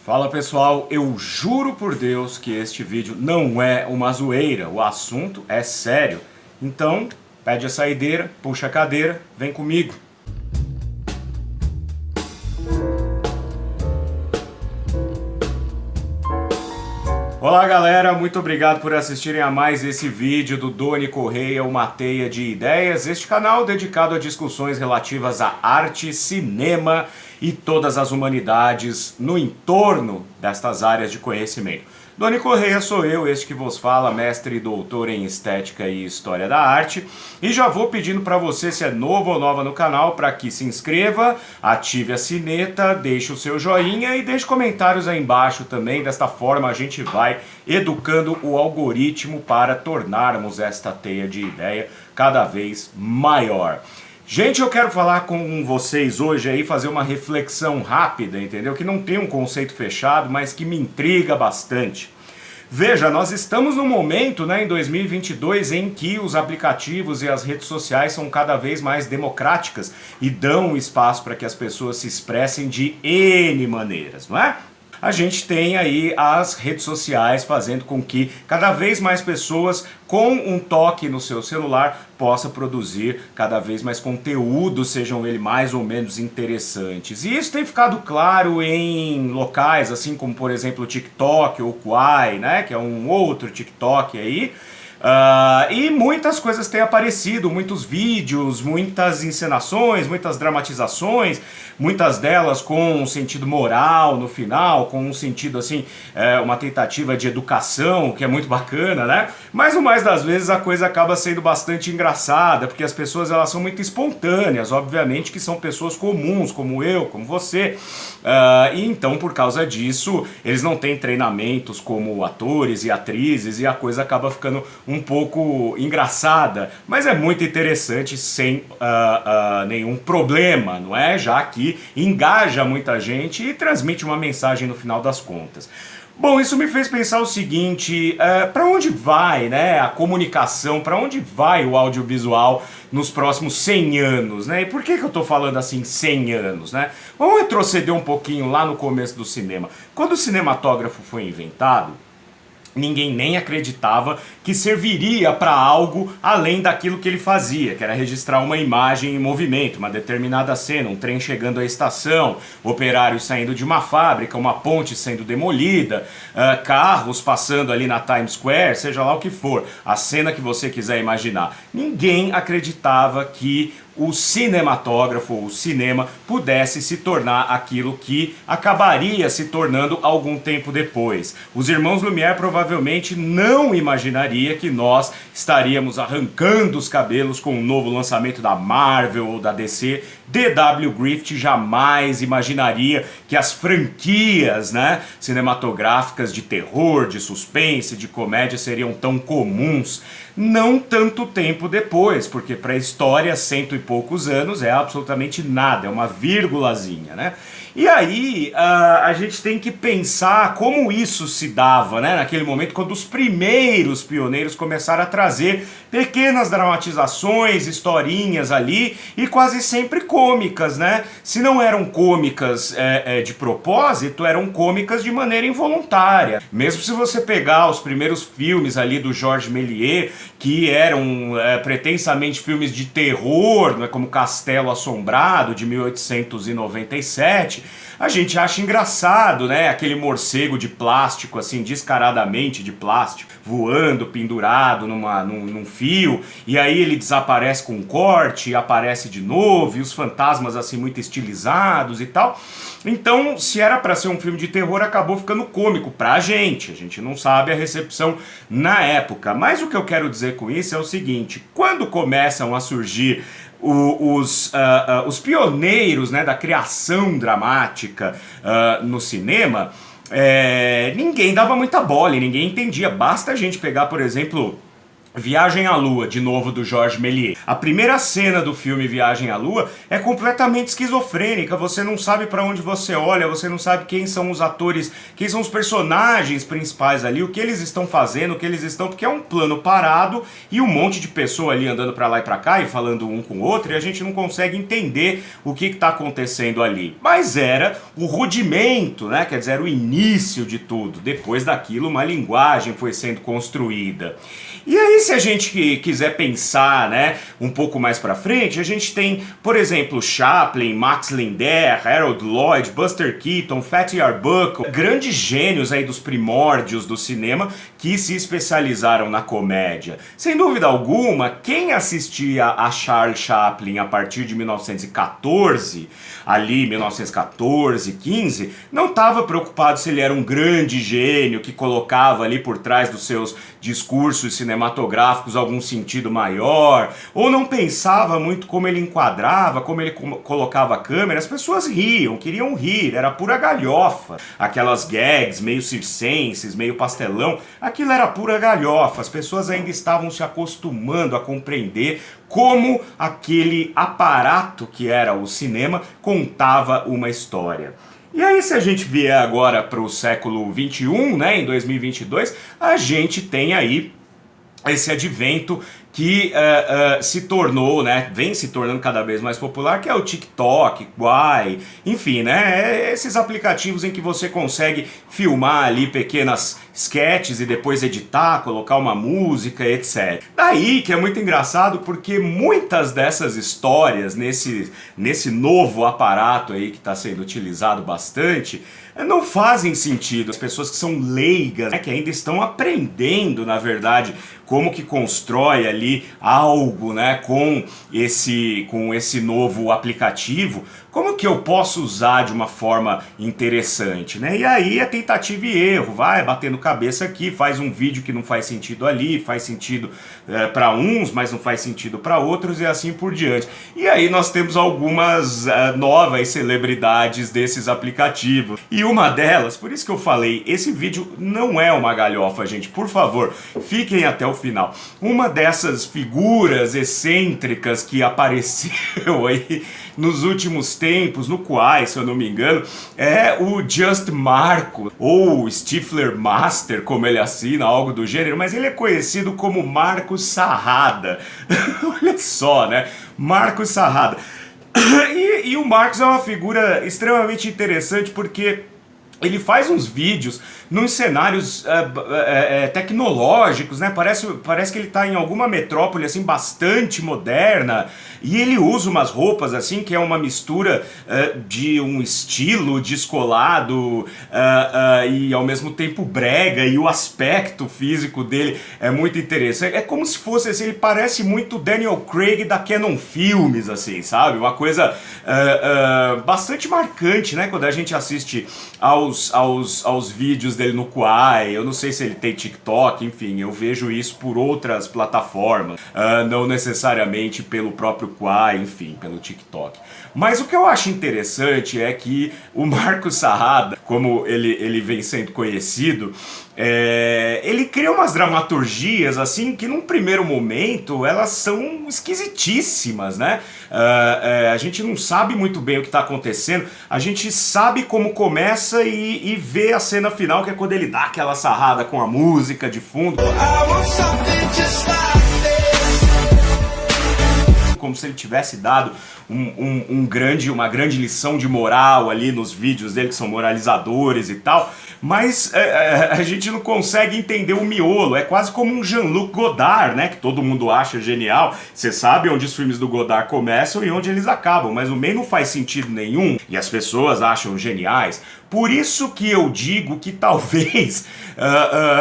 Fala pessoal, eu juro por Deus que este vídeo não é uma zoeira, o assunto é sério. Então, pede a saideira, puxa a cadeira, vem comigo. Olá galera, muito obrigado por assistirem a mais esse vídeo do Doni Correia, uma teia de ideias. Este canal dedicado a discussões relativas à arte, cinema e todas as humanidades no entorno destas áreas de conhecimento. Doni Correia sou eu, este que vos fala, mestre e doutor em Estética e História da Arte. E já vou pedindo para você, se é novo ou nova no canal, para que se inscreva, ative a sineta, deixe o seu joinha e deixe comentários aí embaixo também. Desta forma a gente vai educando o algoritmo para tornarmos esta teia de ideia cada vez maior. Gente, eu quero falar com vocês hoje aí, fazer uma reflexão rápida, entendeu? Que não tem um conceito fechado, mas que me intriga bastante. Veja, nós estamos num momento, em 2022, em que os aplicativos e as redes sociais são cada vez mais democráticas e dão espaço para que as pessoas se expressem de N maneiras, não é? A gente tem aí as redes sociais fazendo com que cada vez mais pessoas com um toque no seu celular possa produzir cada vez mais conteúdo, sejam eles mais ou menos interessantes. E isso tem ficado claro em locais assim como, por exemplo, o TikTok ou o Quai, né, que é um outro TikTok aí. E muitas coisas têm aparecido, muitos vídeos, muitas encenações, muitas dramatizações, muitas delas com um sentido moral no final, com um sentido assim, uma tentativa de educação, que é muito bacana, né? Mas o mais das vezes a coisa acaba sendo bastante engraçada, porque as pessoas elas são muito espontâneas, obviamente que são pessoas comuns, como eu, como você, e então por causa disso eles não têm treinamentos como atores e atrizes e a coisa acaba ficando um pouco engraçada, mas é muito interessante sem nenhum problema, não é? Já que engaja muita gente e transmite uma mensagem no final das contas. Bom, isso me fez pensar o seguinte, para onde vai, né, a comunicação, para onde vai o audiovisual nos próximos 100 anos, né? E por que eu estou falando assim 100 anos, né? Vamos retroceder um pouquinho lá no começo do cinema. Quando o cinematógrafo foi inventado, ninguém nem acreditava que serviria para algo além daquilo que ele fazia, que era registrar uma imagem em movimento, uma determinada cena, um trem chegando à estação, operários saindo de uma fábrica, uma ponte sendo demolida, carros passando ali na Times Square, seja lá o que for, a cena que você quiser imaginar. Ninguém acreditava que o cinematógrafo, o cinema, pudesse se tornar aquilo que acabaria se tornando algum tempo depois. Os irmãos Lumière provavelmente não imaginaria que nós estaríamos arrancando os cabelos com um novo lançamento da Marvel ou da DC. D.W. Griffith jamais imaginaria que as franquias, né, cinematográficas de terror, de suspense, de comédia seriam tão comuns. Não tanto tempo depois, porque para a história, 100 e poucos anos é absolutamente nada, é uma vírgulazinha, né? E aí a gente tem que pensar como isso se dava, né, naquele momento quando os primeiros pioneiros começaram a trazer pequenas dramatizações, historinhas ali e quase sempre cômicas, né? Se não eram cômicas de propósito, eram cômicas de maneira involuntária. Mesmo se você pegar os primeiros filmes ali do Georges Méliès, que eram pretensamente filmes de terror, né, como Castelo Assombrado, de 1897, a gente acha engraçado, né, aquele morcego de plástico, assim, descaradamente de plástico, voando, pendurado num fio, e aí ele desaparece com um corte, e aparece de novo, e os fantasmas, assim, muito estilizados e tal. Então, se era para ser um filme de terror, acabou ficando cômico pra gente. A gente não sabe a recepção na época. Mas o que eu quero dizer com isso é o seguinte, quando começam a surgir os pioneiros, né, da criação dramática no cinema, ninguém dava muita bola e ninguém entendia. Basta a gente pegar, por exemplo, Viagem à Lua, de novo, do Georges Méliès. A primeira cena do filme Viagem à Lua é completamente esquizofrênica, você não sabe para onde você olha, você não sabe quem são os atores, quem são os personagens principais ali, o que eles estão fazendo, o que eles estão... Porque é um plano parado e um monte de pessoa ali andando para lá e para cá e falando um com o outro e a gente não consegue entender o que está acontecendo ali. Mas era o rudimento, né? Quer dizer, era o início de tudo. Depois daquilo, uma linguagem foi sendo construída. E aí, se a gente quiser pensar, né, um pouco mais pra frente, a gente tem, por exemplo, Chaplin, Max Linder, Harold Lloyd, Buster Keaton, Fatty Arbuckle, grandes gênios aí dos primórdios do cinema que se especializaram na comédia. Sem dúvida alguma, quem assistia a Charles Chaplin a partir de 1914, ali 1914, 15, não estava preocupado se ele era um grande gênio que colocava ali por trás dos seus discursos cinematográficos algum sentido maior, ou não pensava muito como ele enquadrava, como ele colocava a câmera. As pessoas riam, queriam rir, era pura galhofa. Aquelas gags meio circenses, meio pastelão, aquilo era pura galhofa. As pessoas ainda estavam se acostumando a compreender como aquele aparato que era o cinema contava uma história. E aí, se a gente vier agora para o século XXI, né, em 2022, a gente tem aí esse advento que se tornou, né, vem se tornando cada vez mais popular, que é o TikTok, Quai, enfim, né, esses aplicativos em que você consegue filmar ali pequenas sketches e depois editar, colocar uma música, etc. Daí que é muito engraçado porque muitas dessas histórias nesse novo aparato aí que está sendo utilizado bastante, não fazem sentido. As pessoas que são leigas, né, que ainda estão aprendendo, na verdade, como que constrói ali algo, né, com esse novo aplicativo, como que eu posso usar de uma forma interessante, né? E aí é tentativa e erro, vai batendo cabeça aqui, faz um vídeo que não faz sentido ali, faz sentido para uns, mas não faz sentido para outros e assim por diante. E aí nós temos algumas novas celebridades desses aplicativos. E uma delas, por isso que eu falei, esse vídeo não é uma galhofa, gente, por favor, fiquem até o final. Uma dessas figuras excêntricas que apareceu aí nos últimos tempos, no Quai, se eu não me engano, é o Just Marco, ou Stifler Master, como ele assina, algo do gênero, mas ele é conhecido como Marcos Sarrada. Olha só, né? Marcos Sarrada. E o Marcos é uma figura extremamente interessante porque ele faz uns vídeos nos cenários tecnológicos, né? Parece que ele está em alguma metrópole assim bastante moderna, e ele usa umas roupas assim que é uma mistura de um estilo descolado e ao mesmo tempo brega, e o aspecto físico dele é muito interessante. É como se fosse assim, ele parece muito Daniel Craig da Canon Filmes, assim, sabe? Uma coisa bastante marcante, né? Quando a gente assiste aos vídeos dele no Quai. Eu não sei se ele tem TikTok, enfim, eu vejo isso por outras plataformas, não necessariamente pelo próprio Quai, enfim, pelo TikTok. Mas o que eu acho interessante é que o Marcos Sarrada, como ele vem sendo conhecido, ele cria umas dramaturgias assim que num primeiro momento elas são esquisitíssimas, né? A gente não sabe muito bem o que está acontecendo, a gente sabe como começa e vê a cena final, que é quando ele dá aquela sarrada com a música de fundo, como se ele tivesse dado uma grande lição de moral ali nos vídeos dele, que são moralizadores e tal, mas a gente não consegue entender o miolo. É quase como um Jean-Luc Godard, né, que todo mundo acha genial. Você sabe onde os filmes do Godard começam e onde eles acabam, mas o meio não faz sentido nenhum e as pessoas acham geniais. Por isso que eu digo que talvez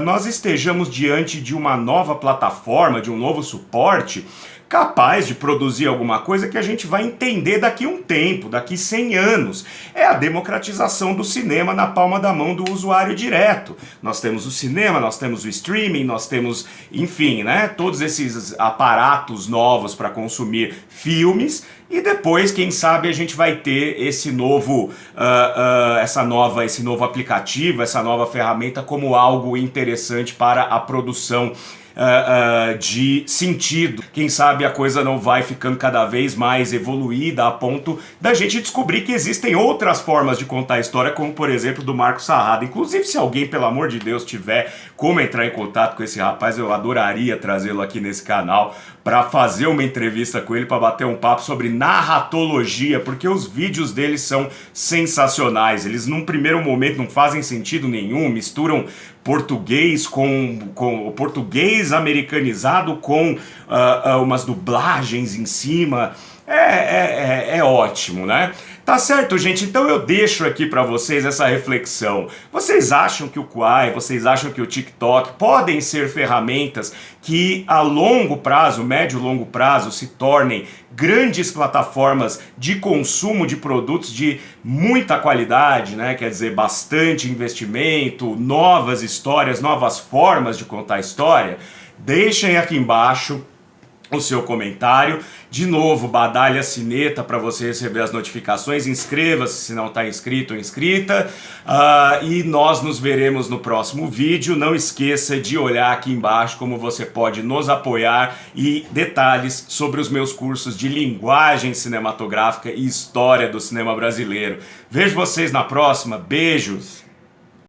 nós estejamos diante de uma nova plataforma, de um novo suporte, capaz de produzir alguma coisa que a gente vai entender daqui a um tempo, daqui 100 anos. É a democratização do cinema na palma da mão do usuário direto. Nós temos o cinema, nós temos o streaming, nós temos, enfim, né, todos esses aparatos novos para consumir filmes. E depois, quem sabe, a gente vai ter esse novo aplicativo, essa nova ferramenta como algo interessante para a produção de sentido. Quem sabe a coisa não vai ficando cada vez mais evoluída a ponto da gente descobrir que existem outras formas de contar a história, como por exemplo do Marco Sarrada. Inclusive, se alguém, pelo amor de Deus, tiver como entrar em contato com esse rapaz, eu adoraria trazê-lo aqui nesse canal para fazer uma entrevista com ele, para bater um papo sobre narratologia, porque os vídeos dele são sensacionais. Eles, num primeiro momento, não fazem sentido nenhum, misturam português com português americanizado com umas dublagens em cima. É ótimo, né? Tá certo, gente? Então eu deixo aqui pra vocês essa reflexão. Vocês acham que o Quai, vocês acham que o TikTok podem ser ferramentas que a longo prazo, médio e longo prazo, se tornem grandes plataformas de consumo de produtos de muita qualidade, né? Quer dizer, bastante investimento, novas histórias, novas formas de contar história? Deixem aqui embaixo o seu comentário. De novo, badalha a sineta para você receber as notificações, inscreva-se se não está inscrito ou inscrita, e nós nos veremos no próximo vídeo. Não esqueça de olhar aqui embaixo como você pode nos apoiar e detalhes sobre os meus cursos de linguagem cinematográfica e história do cinema brasileiro. Vejo vocês na próxima, beijos!